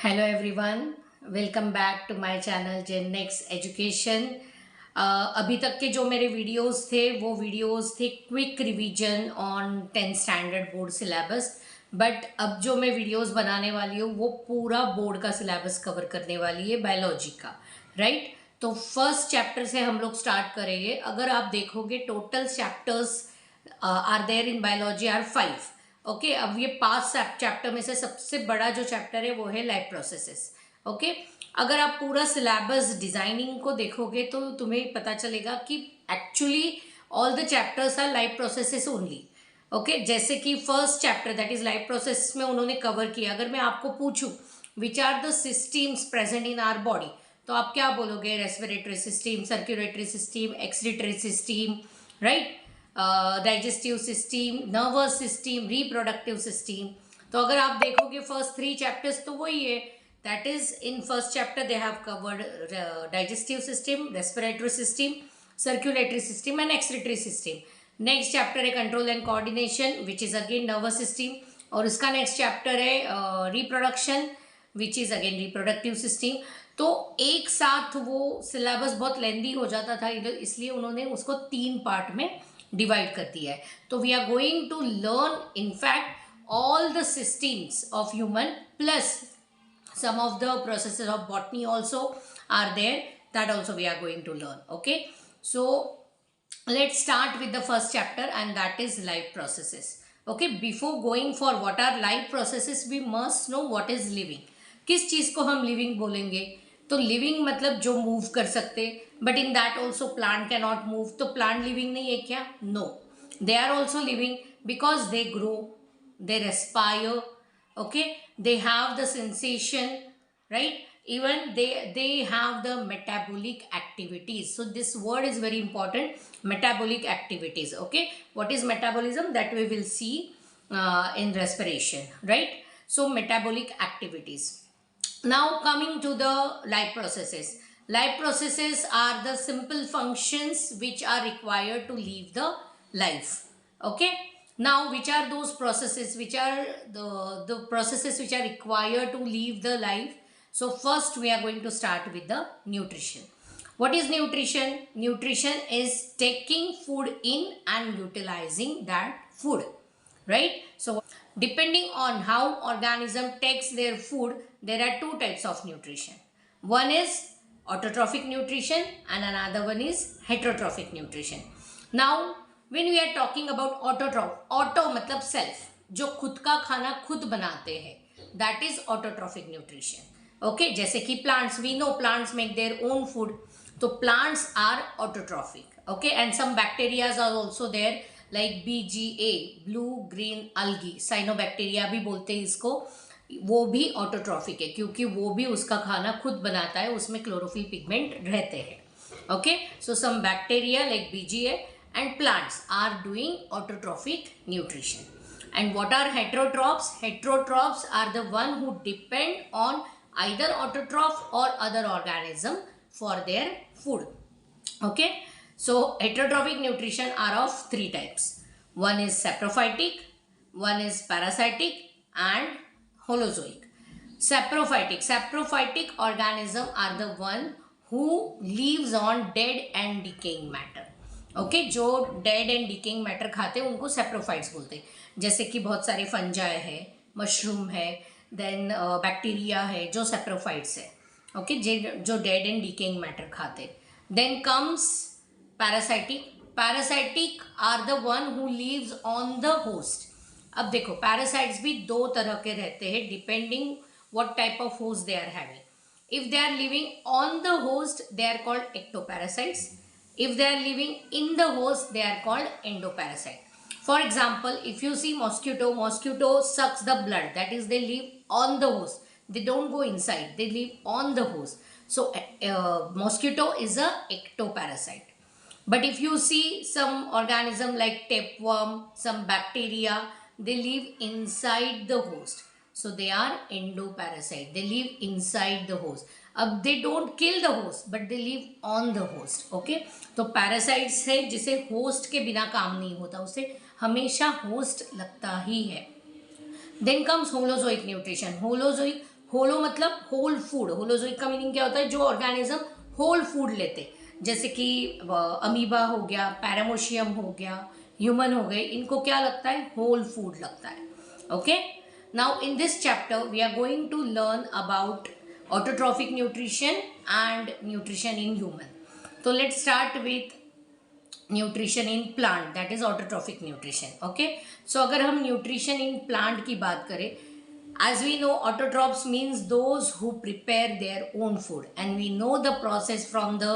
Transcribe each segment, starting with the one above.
Hello everyone, welcome back to my channel Genex education. अभी तक के जो मेरे वीडियोस थे वो वीडियोस थे quick revision on 10th standard board syllabus. But अब जो मैं वीडियोस बनाने वाली हूँ वो पूरा बोर्ड का सिलेबस कवर करने वाली है, बायोलॉजी का। राइट, तो फर्स्ट चैप्टर से हम लोग स्टार्ट करेंगे। अगर आप देखोगे total chapters are there in biology are 5। Okay, अब ये 5 चैप्टर में से सबसे बड़ा जो चैप्टर है वो है लाइफ प्रोसेसेस। ओके, अगर आप पूरा सिलेबस डिजाइनिंग को देखोगे तो तुम्हें पता चलेगा कि actually all the chapters are life processes only. Okay, जैसे कि first chapter that is life process में उन्होंने कवर किया। अगर मैं आपको पूछूं which are the systems present in our body, तो आप क्या बोलोगे? Respiratory system, circulatory system, excretory system, right, digestive system, nervous system, reproductive system. तो अगर आप देखोगे फर्स्ट 3 चैप्टर्स तो वही है। That is in first chapter they have covered digestive system, respiratory system, circulatory system and excretory system. Next chapter है control and coordination which is again nervous system, और उसका नेक्स्ट चैप्टर है reproduction which is again reproductive system. तो एक साथ वो syllabus बहुत लेंदी हो जाता था, इसलिए उन्होंने उसको 3 पार्ट में डिवाइड कर दिया है। तो we are going to learn in fact all the systems of human plus some of the processes of botany also are there, that also we are going to learn. Okay, so let's start with the first chapter, and that is life processes. Okay, before going for what are life processes we must know what is living. किस चीज को हम living बोलेंगे? तो living मतलब जो move कर सकते, but in that also plant can not move. तो प्लांट लिविंग नहीं है क्या? No, they are also living because they grow, they respire. Okay, they have the sensation, right? Even they have the metabolic activities. So this word is very important, metabolic activities. Okay, what is metabolism? That we will see in respiration, right? So metabolic activities. Now coming to the life processes. Life processes are the simple functions which are required to live the life. Okay, now which are those processes which are the processes which are required to live the life? So first we are going to start with the nutrition. What is nutrition? Nutrition is taking food in and utilizing that food, right? So depending on how organism takes their food, there are 2 types of nutrition. One is autotrophic nutrition and another one is heterotrophic nutrition. Now when we are talking about autotroph, auto मतलब self, जो खुद का खाना खुद बनाते हैं, that is autotrophic nutrition. Okay, जैसे कि plants, we know plants make their own food, तो plants are autotrophic. Okay, and some bacteria are also there like BGA, blue green algae, cyanobacteria भी बोलते हैं इसको, वो भी ऑटोट्रॉफिक है क्योंकि वो भी उसका खाना खुद बनाता है, उसमें क्लोरोफिल पिगमेंट रहते हैं. Okay, so some bacteria like BGA and plants are doing autotrophic nutrition. And what are heterotrophs? Heterotrophs are the one who depend on either autotroph or other organism for their food. Okay, so heterotrophic nutrition are of 3 types. One is saprophytic, one is parasitic and holozoic. Saprophytic organism are the one who lives on dead and decaying matter. Okay, जो dead and decaying matter खाते हैं उनको saprophytes बोलते हैं. जैसे कि बहुत सारे फंजाई है, मशरूम है, देन बैक्टीरिया है जो सेप्रोफाइट्स है. ओके, जो डेड एंड डिकेइंग मैटर खाते हैं. Then comes parasitic. Parasitic are the one who lives on the host. अब देखो पैरासाइट्स भी 2 तरह के रहते हैं depending what type of host they are having. If they are living on the host they are called ectoparasites. If they are living in the host, they are called endoparasite. For example, if you see mosquito sucks the blood. That is, they live on the host. They don't go inside. They live on the host. So, mosquito is a ectoparasite. But if you see some organism like tapeworm, some bacteria, they live inside the host. So they are endoparasite. They live inside the host. अब they don't kill the host but they live on the host. Okay, तो parasites है जिसे host के बिना काम नहीं होता, उसे हमेशा host लगता ही है. Then comes holozoic nutrition. Holozoic होलो मतलब होल फूड, होलोजोइक का मीनिंग क्या होता है, जो ऑर्गेनिज्म होल फूड लेते, जैसे कि अमीबा हो गया, पैरामोशियम हो गया, ह्यूमन हो गए, इनको क्या लगता है, होल फूड लगता है. Okay, now in this chapter we are going to learn about autotrophic nutrition and nutrition in human. तो let's start with nutrition in plant, that is autotrophic nutrition. Okay, so अगर हम nutrition in plant की बात करें, as we know, autotrophs means those who prepare their own food, and we know the process from the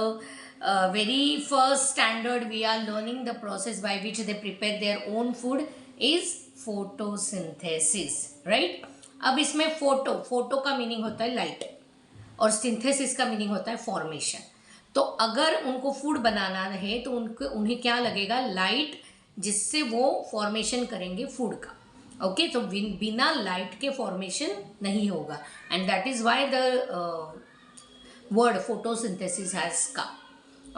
very first standard. We are learning the process by which they prepare their own food is photosynthesis, right? अब इसमें photo का meaning होता है light, और synthesis का meaning होता है formation. तो अगर उनको फूड बनाना है तो उन्हें क्या लगेगा, लाइट, जिससे वो फॉर्मेशन करेंगे फूड का. ओके, तो बिना लाइट के फॉर्मेशन नहीं होगा, and that is why the word photosynthesis has come.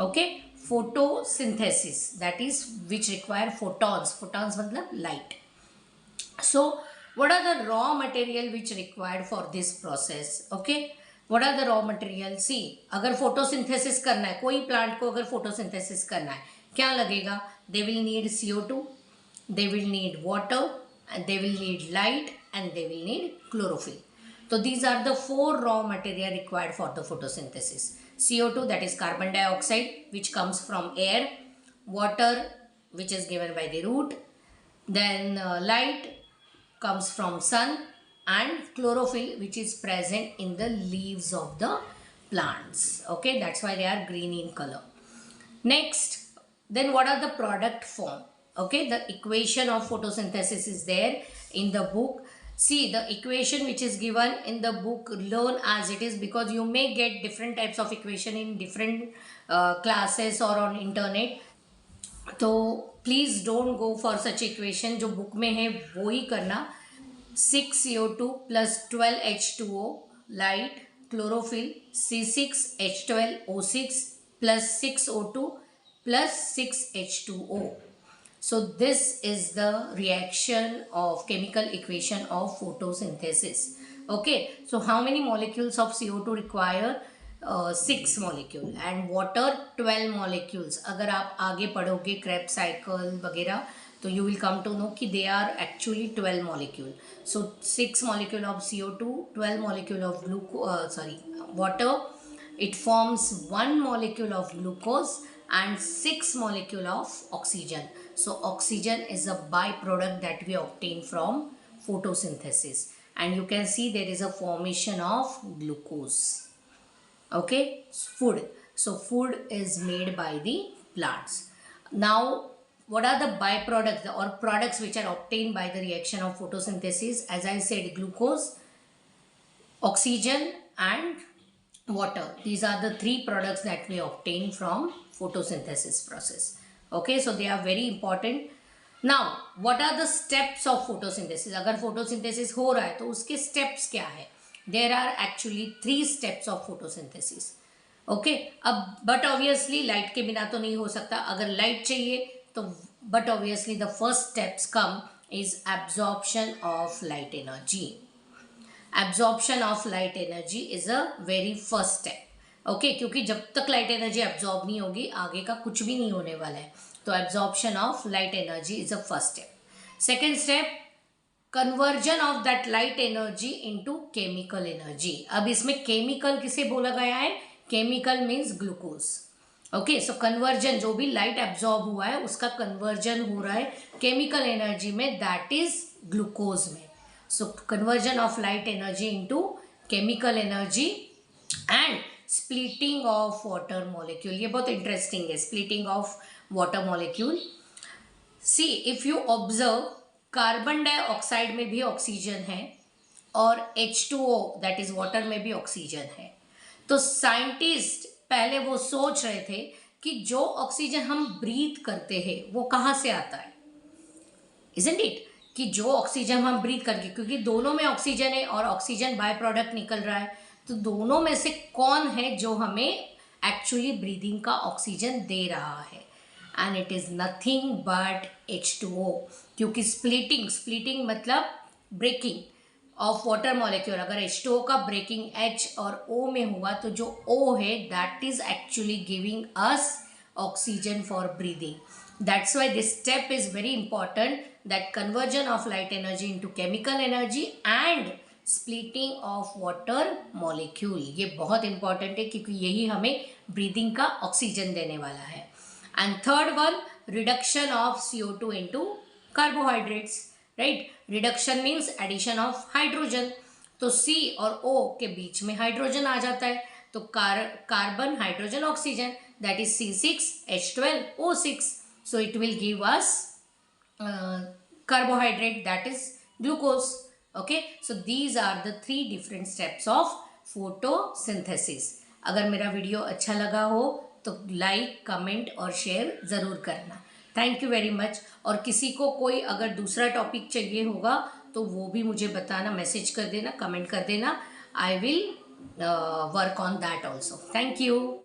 Okay, photosynthesis that is which require photons मतलब light. So what are the raw material which required for this process? Okay, what are the raw material? See, अगर photosynthesis करना है, कोई plant को अगर photosynthesis करना है, क्या लगेगा, they will need CO2, they will need water, and they will need light, and they will need chlorophyll. So these are the 4 raw material required for the photosynthesis. CO2, that is carbon dioxide, which comes from air, water, which is given by the root, then light comes from sun, and chlorophyll, which is present in the leaves of the plants. Okay, that's why they are green in color. Next, then what are the product form? Okay, the equation of photosynthesis is there in the book. See, the equation which is given in the book, learn as it is, because you may get different types of equation in different classes or on internet. तो please don't go for such equation, जो book में है वो ही करना. 6CO2 plus 12H2O light, chlorophyll C6H12O6 plus 6O2 plus 6H2O. So this is the reaction of chemical equation of photosynthesis. Okay, so how many molecules of CO2 require? 6 molecule, and water 12 molecules. अगर आप आगे पढ़ोगे Krebs cycle वगैरह, तो you will come to know कि they are actually 12 molecule. So 6 molecule of CO2, 12 molecule of water, it forms 1 molecule of glucose and 6 molecule of oxygen. So oxygen is a byproduct that we obtain from photosynthesis, and you can see there is a formation of glucose. Okay, food. So food is made by the plants. Now what are the byproducts or products which are obtained by the reaction of photosynthesis? As I said, glucose, oxygen and water. These are the 3 products that we obtain from photosynthesis process. Okay, so they are very important. Now what are the steps of photosynthesis? अगर photosynthesis हो रहा है तो उसके steps क्या है? There are actually 3 steps of photosynthesis. Okay, अब but obviously light के बिना तो नहीं हो सकता. अगर light चाहिए तो but obviously the first steps come is absorption of light energy. Absorption of light energy is a very first step. Okay, क्योंकि जब तक light energy absorb नहीं होगी आगे का कुछ भी नहीं होने वाला है. तो absorption of light energy is the first step. Second step, conversion of that light energy into chemical energy. अब इसमें केमिकल किसे बोला गया है? Chemical means glucose. ओके, सो कन्वर्जन, जो भी लाइट एब्जॉर्ब हुआ है उसका कन्वर्जन हो रहा है केमिकल एनर्जी में, दैट इज ग्लूकोज में. So conversion of light energy into chemical energy and splitting of water molecule. ये बहुत इंटरेस्टिंग है, splitting of water molecule. See, if you observe, carbon dioxide में भी ऑक्सीजन है और H2O दैट इज वाटर में भी ऑक्सीजन है. तो साइंटिस्ट पहले वो सोच रहे थे कि जो ऑक्सीजन हम ब्रीथ करते हैं वो कहाँ से आता है, इजंट इट, कि जो ऑक्सीजन हम ब्रीथ करके, क्योंकि दोनों में ऑक्सीजन है और ऑक्सीजन बाय प्रोडक्ट निकल रहा है, तो दोनों में से कौन है जो हमें एक्चुअली ब्रीदिंग का ऑक्सीजन दे रहा है? And it is nothing but H2O. क्योंकि स्प्लिटिंग मतलब ब्रेकिंग, ऑफ वाटर मॉलिक्यूल, अगर H2O का ब्रेकिंग H और O में हुआ तो जो O है that is actually giving us oxygen for breathing. That's why this step is very important, that conversion of light energy into chemical energy and splitting of water molecule. ये बहुत important है क्योंकि यही हमें breathing का oxygen देने वाला है. And third one, reduction of CO2 into carbohydrates. Right? Reduction means addition of hydrogen. तो C और O के बीच में हाइड्रोजन आ जाता है, तो carbon hydrogen oxygen, that is C6H12O6. So it will give us carbohydrate, that is glucose. Okay, so these are the 3 different steps of photosynthesis. अगर मेरा video अच्छा लगा हो तो लाइक, कमेंट और शेयर ज़रूर करना. Thank you very much. और किसी को कोई अगर दूसरा टॉपिक चाहिए होगा तो वो भी मुझे बताना, मैसेज कर देना, कमेंट कर देना. I will work on that also. Thank you.